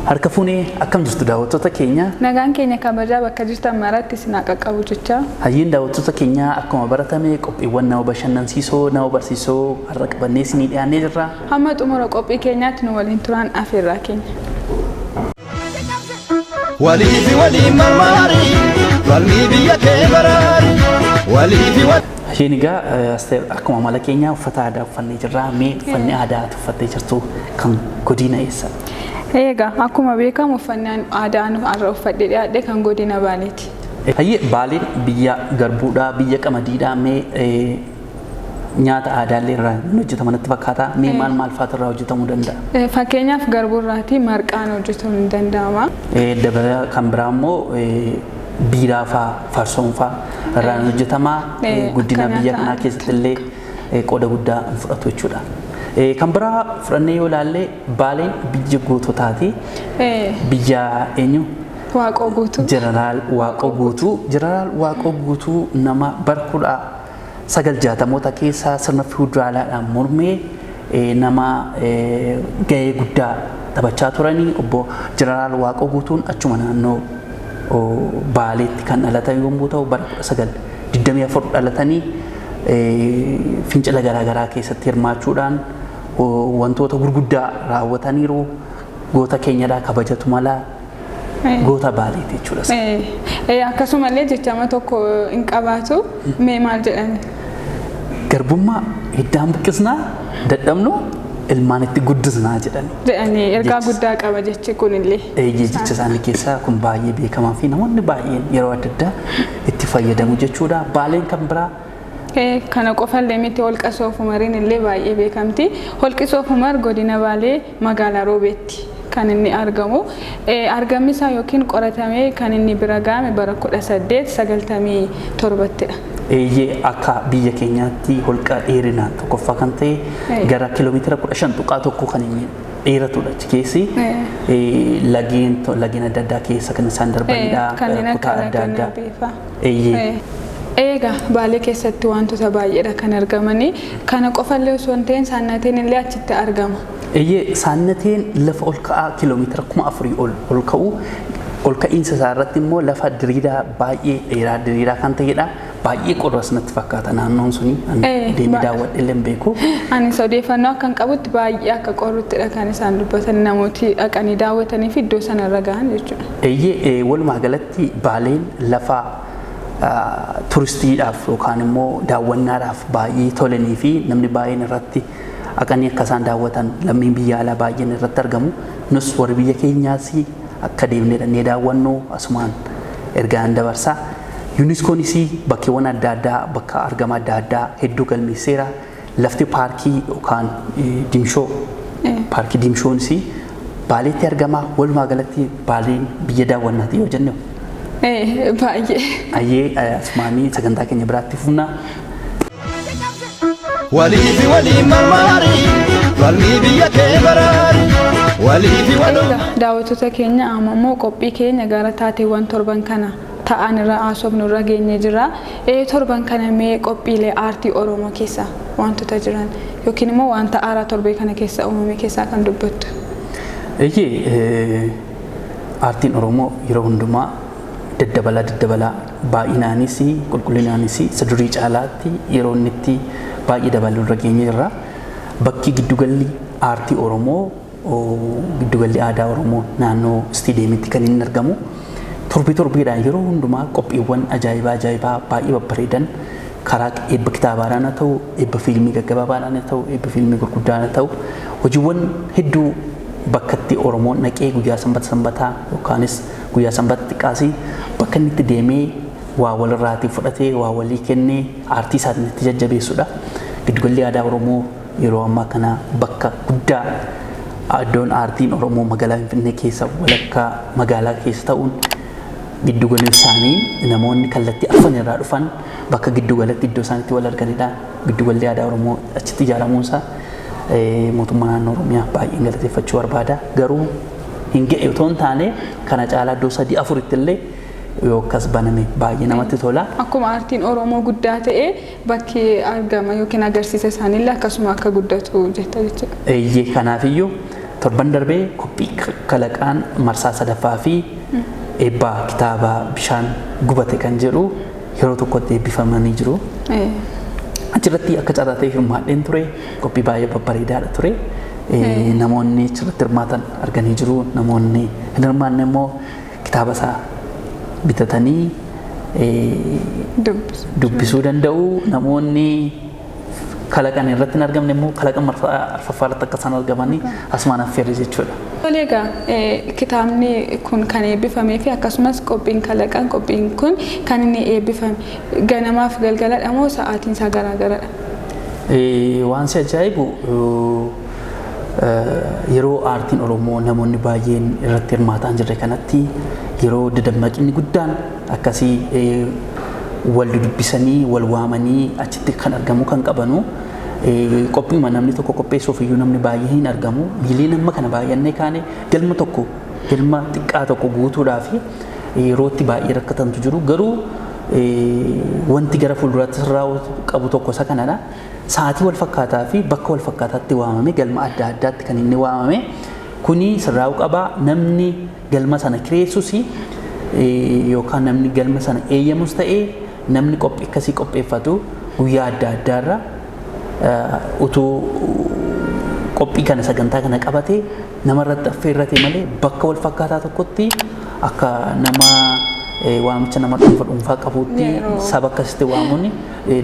Harka fuunee akkam jirtu daawwattoota keenya. Nagaan keenya kabajaa bakka jirtan maratti isin qaqqabu jecha. Hayyiin daawwattoota keenya akkuma baratame qophiiwwan nama bashannansiisoo, nama barsiisoo har'a qabannee isinii dhiyaannee jirra. Hamma xumura qophii keenyaatti nu waliin turaan afeerraa keenya. Waliifi waliin marmaari, walmii biyya kee baraari. Waliifi waliin. Isheen egaa Asteer akkuma mala keenya uffata aadaa uffannee jirra. Mee uffanni aadaa uffattee jirtu kan godina eessa? Egaa akkuma beekamu uffannaan aadaa har'a uffadhee dhiyaadhe kan godina Baaleeti. Hayyee Baaleen biyya garbuudhaa, biyya qamadiidhaa. Mee nyaata aadaallee irraa hojjetamu natti fakkaata. Mee maal fa'aatu irraa hojjetamuu danda'a? Fakkeenyaaf garbuurraatii marqaan hojjetamuu ni danda'ama. Dabala kan biraa immoo biiraa fa'aa, farsoon fa'aa irraa hojjetama. Guddina biyya kanaa keessatti illee qooda guddaa fudhatu jechuudha. Kan biraa fudhannee yoo ilaalle Baaleen biyya goototaati. Biyya eenyu? Waaqoo Guutuu. Jeneraal Waaqoo Guutuu. Jeneraal Waaqoo Guutuu nama bara 1960moota keessa sirna fiwudaalaadhaan mormee nama gahee guddaa taphachaa turanii. Obbo Jeneraal Waaqoo Guutuun achuma naannoo Baaleetti kan dhalatan yommuu ta'u bara 1924 dhalatanii fincila garaagaraa keessatti hirmaachuudhaan wantoota gurguddaa raawwataniiru. Goota keenyadhaa kabajatu mala goota Baaleeti jechuudha. Akkasumallee jechama tokko hin qabaatu. Mee maal jedhani? Garbummaa hiddaan buqqisnaa dadhabnu ilmaan itti guddisnaa jedhani. Ergaa guddaa qaba jechi kunillee. Jecha isaanii keessaa kun baay'ee beekamaa fi namoonni baay'een yeroo adda addaa itti fayyadamu jechuudha. Baaleen kan biraa kana qofallee miti holqa Soofumariin illee baay'ee beekamti. Holqi Soofumar godina Baalee magaalaa Roobeetti kan inni argamu. Argamni isaa yookiin qoratamee kan inni bira ga'ame bara 1897ttidha. Akka biyya keenyaatti holqa dheerinaan tokkoffaa kan ta'e gara kiiloomeetira 15.1 kan inni dheeratudha. Achi keessi lageen adda addaa keessa kan isaan darbanidha. Kutaa adda addaa. Egaa Baalee keessatti wantoota baay'eedha kan argamanii. Kana qofallee osoo hin ta'in saannateen illee achitti argama. Saannateen lafa ol ka'aa kiiloomeetira 4,000 ol ka'u. Ol ka'iinsa isaa irratti immoo lafa diriiraa baay'ee dheeraa diriiraa kan ta'edha. Baay'ee qorras natti fakkaata naannoon suni. Deemee daawwadhe illee beeku. Anis odeeffannoo akka hin qabutti baay'ee akka qorruttidha kan isaan dubbatan namooti dhaqanii daawwatanii fi iddoo sanarra gahan jechuudha. Walumaa galatti Baaleen lafa turistiidhaaf yookaan immoo daawwannaadhaaf baay'ee tolanii fi namni baay'een irratti dhaqanii akka isaan daawwatan lammiin biyya alaa baay'een irratti argamu. Nus warri biyya keenyaas akka deemnee daawwannu asumaan ergaan dabarsa. Yuuniskoonis bakkeewwan adda addaa bakka argama adda addaa hedduu galmeesseera. Lafti paarkii yookaan Dimshoo paarkii Dimshoonis Baaleetti argama. Walumaa galatti Baaleen biyya daawwannaati yoo jennu. Baay'ee. Ayyee asumaanii sagantaa keenya biraatti fufna. Waliifi waliin marmaari, walmii biyya kee baraari. Waliifi waliin. Daawwattoota keenya amma immoo qophii keenya gara taateewwan torban kana ta'an irra haasofnu irra geenye jira. Torban kana mee qophiilee aartii Oromoo keessa wantoota jiran yookiin immoo wanta aaraa torbee kana keessa uumame keessaa kan dubbattu? Aartiin Oromoo yeroo hundumaa daddabalaa baay'inaanis qulqullinaanis sadurii caalaatti yeroo inni itti baay'ee dabaluu irra geenye jirra. Bakki giddugalli aartii Oromoo giddugalli aadaa Oromoo naannoo istiideemitti kan inni argamu. Torbeedhaan yeroo hundumaa qophiiwwan ajaa'ibaa baay'ee babbareedan karaa eebba kitaabaadhaan haa ta'u, eebba fiilmii gaggabaabaadhaan haa ta'u, eebba fiilmii gurguddaan haa ta'u, hojiiwwan hedduu bakkatti Oromoon naqee guyyaa sanbataa yookaanis guyyaa sanbata xiqqaasii bakka inni itti deemee waa walirraatii fudhatee waa walii kennee aartii isaatiin itti jajjabeessudha. Giddugalli aadaa Oromoo yeroo ammaa kana bakka guddaa iddoon aartiin Oromoo magaalaa Finfinnee keessa walakkaa magaalaa keessa ta'uun giddugalli isaanii namoonni kallattii afaan irraa dhufan bakka giddugalatti iddoo isaaniitti wal arganidha. Giddugalli aadaa Oromoo achitti ijaaramuunsaa mootummaa naannoo Oromiyaa baay'ee galateeffachuu barbaada. Garuu hin ga'e otoo hin taane kana caalaa iddoo 3-4tti illee yoo akkas baname baay'ee namatti tola. Akkuma aartiin Oromoo guddaa ta'e bakki argama yookiin agarsiisa isaaniillee akkasuma akka guddatu jetta jechuudha. Kanaaf iyyuu torban darbee qophii kalaqaan marsaa sadaffaa fi eebbaa kitaaba bishaan gubate kan jedhu yeroo tokkotti eebbifamanii jiru. Achirratti akka carraa ta'e hirmaadheen ture qophii baay'ee babbareedaadha ture. Namoonni achirratti hirmaatan arganii jiru. Namoonni hin hirmaanne immoo kitaaba isaa bitatanii dubbisuu danda'u. Namoonni kalaqan irratti hin argamne immoo kalaqan arfaffaa irratti akka isaan argamanii asumaan affeerre jechuudha. Egaa kitaabni kun kan eebbifamee fi akkasumas qophiin kalaqan qophiin kun kan inni eebbifame ganamaaf galgaladha moo sa'aatiin isaa garaagaradha? Waan si ajaa'ibu yeroo aartiin Oromoo namoonni baay'een irratti hirmaataan jirre kanatti yeroo dadammaqinni guddaan akkasii wal dubbisanii wal waamanii achitti kan argamu kan qabanu qophiima namni tokko qopheessuuf iyyuu namni baay'ee hin argamu biilee nama kana baay'annee kaane galma tokko galma xiqqaa tokko guutuudhaaf yeroo itti baay'ee rakkatantu jiru garuu wanti gara fuulduraatti raawwatu qabu tokko isa kanadha. Sa'aatii wal fakkaataa fi bakka wal fakkaataatti waamame galma adda addaatti kan inni waamame kuni sirraa'uu qaba. Namni galma sana kireessus yookaan namni galma sana eeyyamus ta'ee namni qophii akkasii qopheeffatu guyyaa adda addaarra utuu qophii kana sagantaa kana qabatee namarratti affeerrate malee bakka wal fakkaataa tokkotti akka nama waamicha nama dhuunfaa qabuutti saba akkasitti waamuun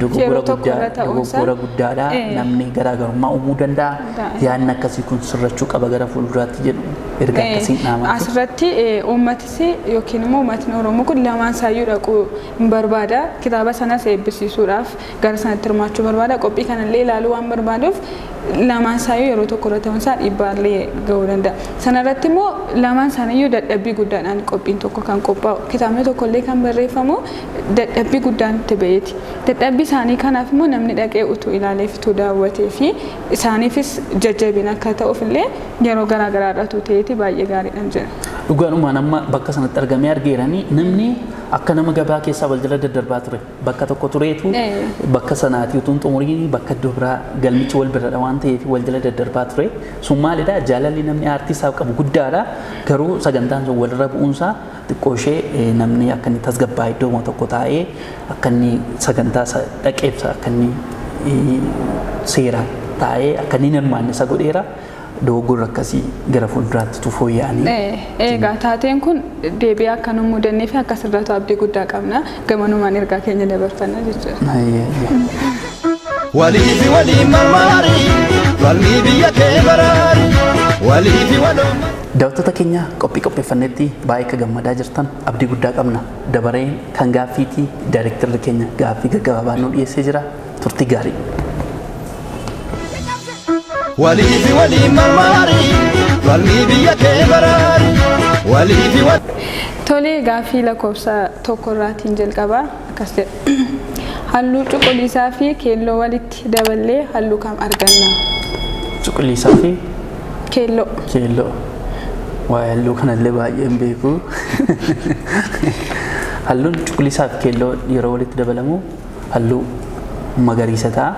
dogoggora guddaadha. Namni garaagarummaa uumuu danda'a. Yaadni akkasii kun sirrachuu qaba gara fuulduraatti jedhu erga akkasiin dhaamate. Asirratti uummatis yookiin immoo uummatni Oromoo kun lamaan saayyuu dhaquu hin barbaada. Kitaaba sanas eebbisiisuudhaaf gara sanatti hirmaachuu barbaada. Qophii kanallee ilaaluu waan barbaaduuf lamaan saayyuu yeroo tokko irratti ta'uunsaa dhiibbaallee gahuu danda'a. Sanarratti immoo lamaan isaaniiyyuu dadhabbii guddaadhaan qophiin tokko kan qophaa'u. Kitaabni tokkollee kan barreeffamu dadhabbii guddaan itti ba'eeti. Dadhabbii isaanii kanaaf immoo namni dhaqee utuu ilaalee fituu daawwatee fi isaaniifis jajjabina akka ta'uuf illee yeroo garaagaraadhaatu ta'eeti baay'ee gaariidhaan jira. Dhugaadhumaan amma bakka sanatti argamee argeeranii namni akka nama gabaa keessaa wal jala daddarbaa ture bakka tokko tureetu bakka sanaati utuun xumurii bakka iddoo biraa galmichi wal biradha waan ta'eef wal jala daddarbaa ture. Sun maalidha jaalalli namni aartii isaaf qabu guddaadha garuu sagantaan sun walirra bu'uunsaa xiqqoo ishee namni akka inni tasgabbaa'ee iddoo tokko taa'ee akka inni sagantaa dhaqeebsa akka inni seera taa'ee akka inni hirmaanne isa godheera. Dogoggora akkasii gara fuulduraatti fooyya'anii. Egaa taateen kun deebi'ee akka nu mudannee fi akka sirratu abdii guddaa qabna. Gamanumaan ergaa keenya dabarfanna jechuudha. Waliifi waliin marmaari falmii biyya kee baraari waliifi waloon. Daawwattoota keenya qophii qopheeffannetti baay'ee akka gammadaa jirtan abdii guddaa qabna. Dabareen kan gaaffiitii daayirektarri keenya gaaffii gaggabaabaa nu dhiyeessee jira. Turtii gaarii. Waliifi waliin marmaari falmii biyya kee baraari waliifi Tolee gaaffii lakkoofsa tokkorraatiin jalqabaa akkas jedha. Halluu cuquliisaa fi keelloo walitti daballee halluu kam arganna? Cuquliisaa fi keelloo. Keelloo. Waa'ee halluu kanallee baay'ee hin beeku. Halluun cuquliisaa fi keelloo yeroo walitti dabalamu halluu magariisa ta'a.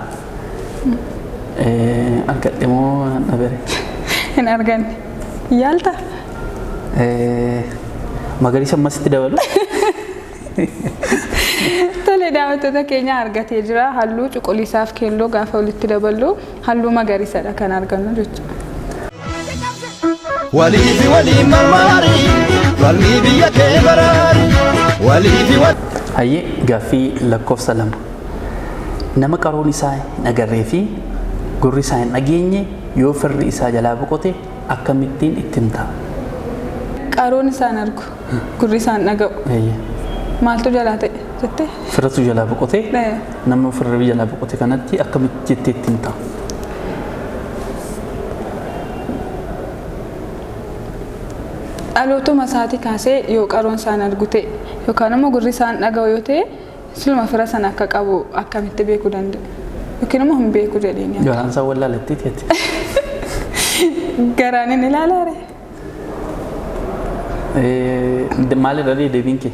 Argadhe moo dhabere? Hin arganne. Yaalta? Magariisa ammasitti dabalu? Tolee daawwattoota keenya argatee jira. Halluu cuquliisaa fi keelloo gaafa walitti daballu halluu magariisadha kan argannu jechuudha. Waliifi waliin marmaari falmii biyya kee baraari waliifi Hayyee gaaffii lakkoofsa lama. Nama qaroon isaa hin agarree fi gurri isaa hin dhageenye yoo firri isaa jalaa boqote akkamittiin itti himta? Qaroon isaan argu gurri isaan dhaga'u. Maaltu jalaa ta'e jettee? Firratu jalaa boqote nama firri jalaa boqote kanatti akkamitti jettee itti himta? Dhalootuma isaatii kaasee yoo qaroon isaan argu ta'e yookaan immoo gurri isaan dhaga'u yoo ta'e silma fira sana akka qabu akkamitti beekuu danda'a? Yookiin immoo hin beeku jedheen yaada. Garaan isaa wallaalatti jetti. Garaan hin ilaalaare. Maalirra deebiin kee?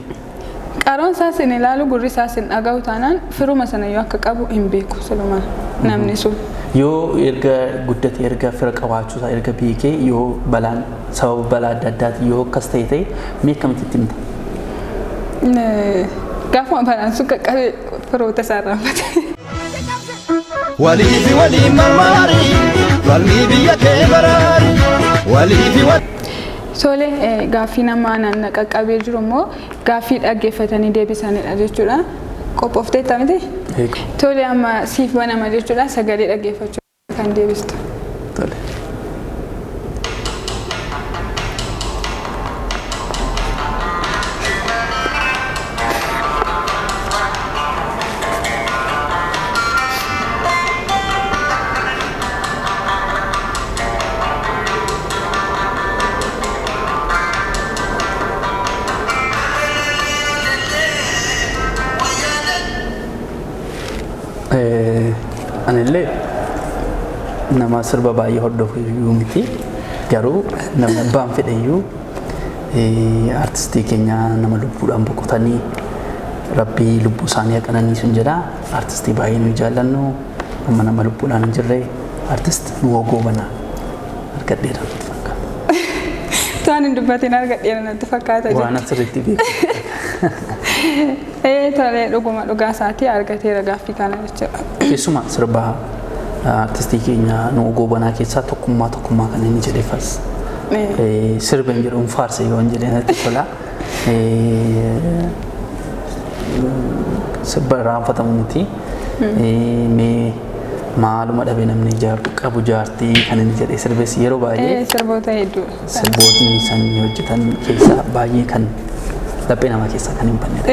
Qaroon isaas hin ilaalu gurri isaas hin dhaga'u taanaan firuma sana yoo akka qabu hin beeku silumaan namni sun. Yoo erga guddate erga fira qabaachuusaa erga beekee yoo balaan sababa balaa adda addaati yoo akkas ta'e mee akkamitti itti himta? Gaafuma balaan sun qaqqabee firoota isaa raafate. Walii fi walii marmaari falmii biyya kee baraari walii fi walii. Solee gaaffii nama naannoo qaqqabee jiru immoo gaaffii dhaggeeffatanii deebisanidha jechuudha. Qophoofteetta miti? Tole amma siif banama jechuudha sagalee dhaggeeffachuu kan deebistu. Tole. Anillee nama sirba baay'ee hordofu iyyuu miti garuu nama abbaan fedhe iyyuu artistii keenya nama lubbuudhaan boqotanii rabbii lubbuu isaanii haqananii sun jedha artistii baay'ee nuyi jaallannu amma nama lubbuudhaan hin jirre artist Nuwoo Goobanaa argadheera natti fakkaata. Tuwaan hin dubbatiin argadheera natti fakkaata jechuudha. Waan asirratti beeku. Tole dhuguma dhugaa isaatii argateera gaaffii kana jechuudha. Keessumaa sirba artistii keenya Nuwoo Goobanaa keessaa tokkummaa kan inni jedheefas sirba hin jedhuun faarsa yoo hin jedhee natti tola. Sirba irraanfatamu miti. Mee maaluma dhabee namni qabu jaartii kan inni jedhee sirbeessi yeroo baay'ee sirboota hedduu sirbootni isaan hojjetan keessaa baay'ee kan laphee namaa keessaa kan hin bannedha.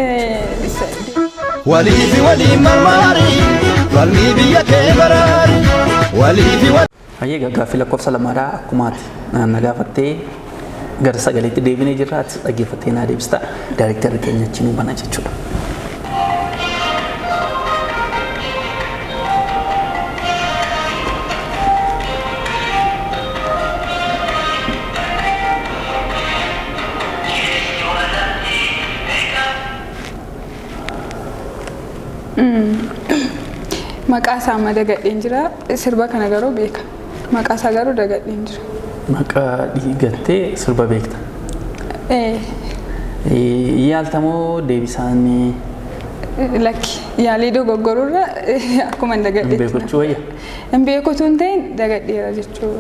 Walii fi walii marmaari falmii biyya kee baraari walii fi walii. Hayyee gaaffii lakkoofsa lamaadhaa akkumaati na gaafattee gara sagaleetti deebinee jirra ati dhaggeeffattee naa deebista daayirektarri keenya achi nu bana jechuudha. Maqaa isaa amma dagadheen jira. Sirba kana garuu beeka. Maqaa isaa garuu dagadheen jira. Maqaa dhiigattee sirba beekta. Yaaltamoo deebisaan lakki yaalii dogoggorurra akkuma dagadhee. Beekuchuu wayya. Hin beekutu hin ta'in dagadheera jechuu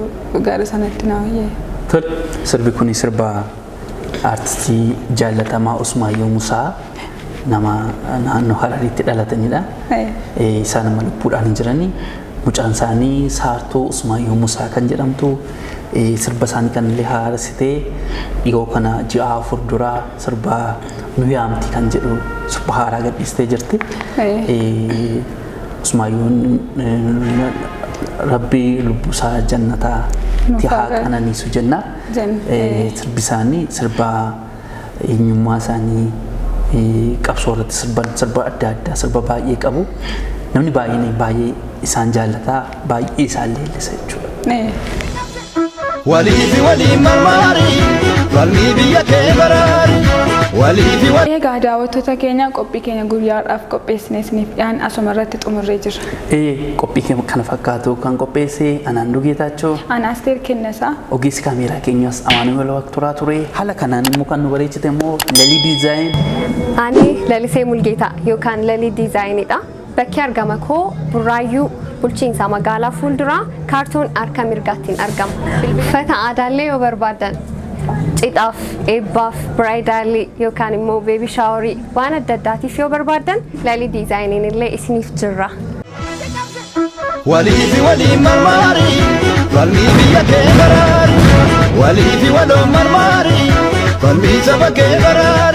gara sanatti na wayyee. Tole sirbi kun sirba artistii jaallatamaa Usmaayyoo Musaa nama naannoo Hararitti dhalatanidha. Isaan nama lubbuudhaan hin jiranii. Mucaan isaanii Saartuu Usmaayyoo Musaa kan jedhamtu sirba isaanii kan illee haarsitee dhiyoo kana ji'a 4 dura sirba nu yaamti kan jedhu sirba haaraa gadhiistee jirti. Usmaayyoon rabbii lubbusaa jannataa haa qananiisu jenna. Sirbi isaanii sirba eenyummaa isaanii qabsoo irratti sirba adda addaa sirba baay'ee qabu. Namni baay'ee isaan jaallataa baay'ee isaan leellisa jechuudha. Walii fi walii marmaari falmii biyya kee baraari walii fi walii. Egaa daawwattoota keenya qophii keenya guyyaadhaaf qopheessine isiniif dhiyaan asuma irratti xumurree jirra. Qophii kana fakkaatu kan qopheesse Anaanduu Geetaachoo. Ana Asteer Kennesaa. Ogeessi kaameeraa keenyas Amaanuel Waqturaa ture. Haala kanaan immoo kan nu bareechite immoo Lalii Diizaayin. Ani Lalisee Mulgeetaa yookaan Lalii Diizaayinidha. Bakki argama koo Burraayyuu bulchiinsa magaalaa fuulduraa kaartoon harka mirgaattiin argama. Uffata aadaallee yoo barbaadan cidhaaf, eebbaaf, biraayidaalii yookaan immoo beebii shaaworii waan adda addaatiif yoo barbaadan Lalii Diizaayiniin illee isiniif jirra. Walii fi walii marmaari falmii biyya kee baraari walii fi waloo marmaari falmii saba kee baraari.